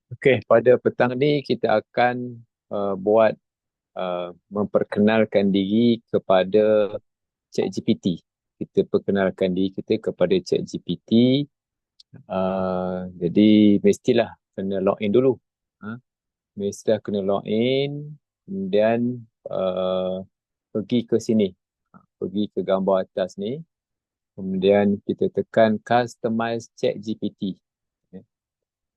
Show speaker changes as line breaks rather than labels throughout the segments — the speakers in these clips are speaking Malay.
Okey, pada petang ni kita akan buat memperkenalkan diri kepada ChatGPT. Kita perkenalkan diri kita kepada ChatGPT. Jadi mestilah kena login dulu. Ha? Mestilah kena login, kemudian pergi ke sini. Pergi ke gambar atas ni. Kemudian kita tekan Customize ChatGPT.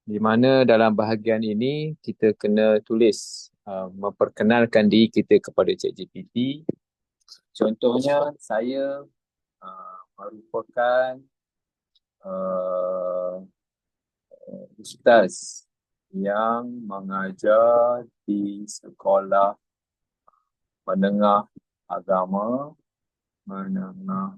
Di mana dalam bahagian ini kita kena tulis memperkenalkan diri kita kepada ChatGPT. Contohnya saya merupakan uh, ustaz yang mengajar di sekolah menengah agama, menengah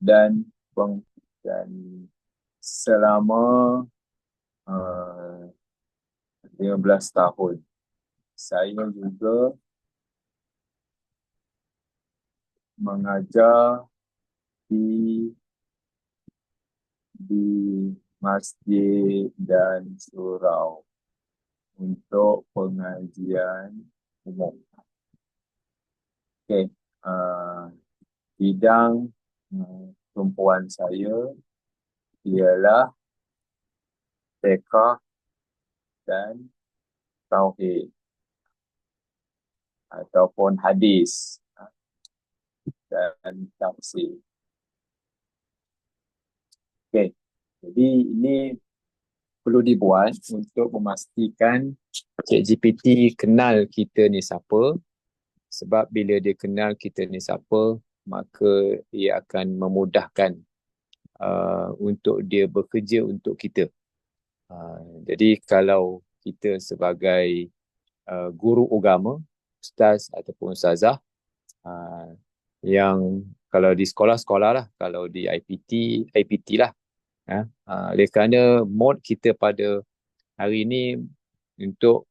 dan dan selama uh, 15 tahun. Saya juga mengajar di masjid dan surau untuk pengajian umum. Okey, bidang tumpuan saya ialah fiqh dan tauhid ataupun hadis dan tafsir. Okey, jadi ini perlu dibuat untuk memastikan ChatGPT kenal kita ni siapa. Sebab bila dia kenal kita ni siapa, maka ia akan memudahkan untuk dia bekerja untuk kita. Jadi kalau kita sebagai guru agama, ustaz ataupun ustazah, yang kalau di sekolah-sekolah lah, kalau di IPT lah. Oleh kerana mode kita pada hari ini untuk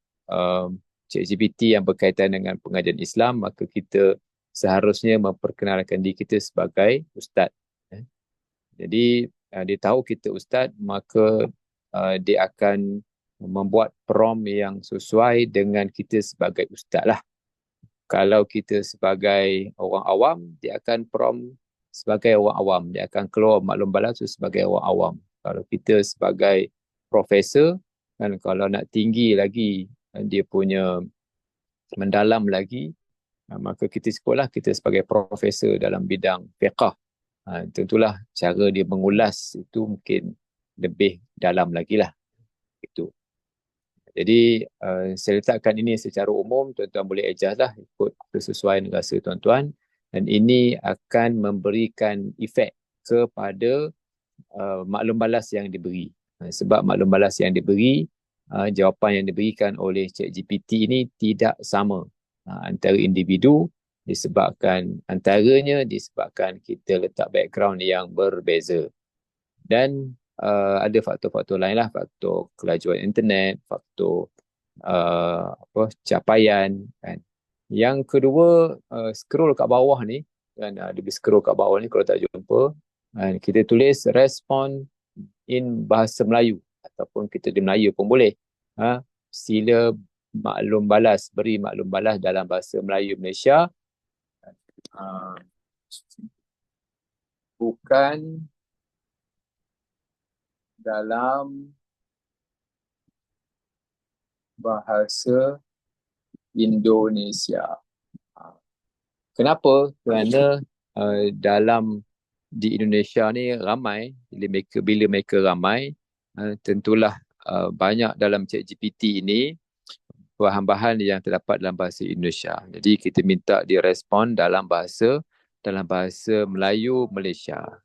ChatGPT yang berkaitan dengan pengajian Islam, maka kita seharusnya memperkenalkan diri kita sebagai ustaz. Jadi dia tahu kita ustaz, maka dia akan membuat prompt yang sesuai dengan kita sebagai ustaz lah. Kalau kita sebagai orang awam, dia akan prompt sebagai orang awam. Dia akan keluar maklum balas sebagai orang awam. Kalau kita sebagai profesor, kan, kalau nak tinggi lagi, dia punya mendalam lagi, maka kita sekolah kita sebagai profesor dalam bidang fiqh. Tentulah cara dia mengulas itu mungkin lebih dalam lagi lah. Itu. Jadi saya letakkan ini secara umum, tuan-tuan boleh adjust lah ikut kesesuaian rasa tuan-tuan, dan ini akan memberikan efek kepada maklum balas yang diberi. Sebab maklum balas yang diberi, jawapan yang diberikan oleh ChatGPT ini tidak sama antara individu, disebabkan kita letak background yang berbeza. Dan ada faktor-faktor lain lah, faktor kelajuan internet, faktor capaian, kan. Yang kedua, scroll kat bawah ni, kan, dia scroll kat bawah ni kalau tak jumpa, kita tulis respond in bahasa Melayu ataupun kita di Melayu pun boleh. Sila beri maklum balas dalam bahasa Melayu Malaysia. Bukan dalam bahasa Indonesia. Kenapa? Kerana di Indonesia ni ramai, bila mereka ramai, tentulah banyak dalam ChatGPT ini bahan-bahan yang terdapat dalam bahasa Indonesia. Jadi kita minta direspon dalam bahasa Melayu Malaysia.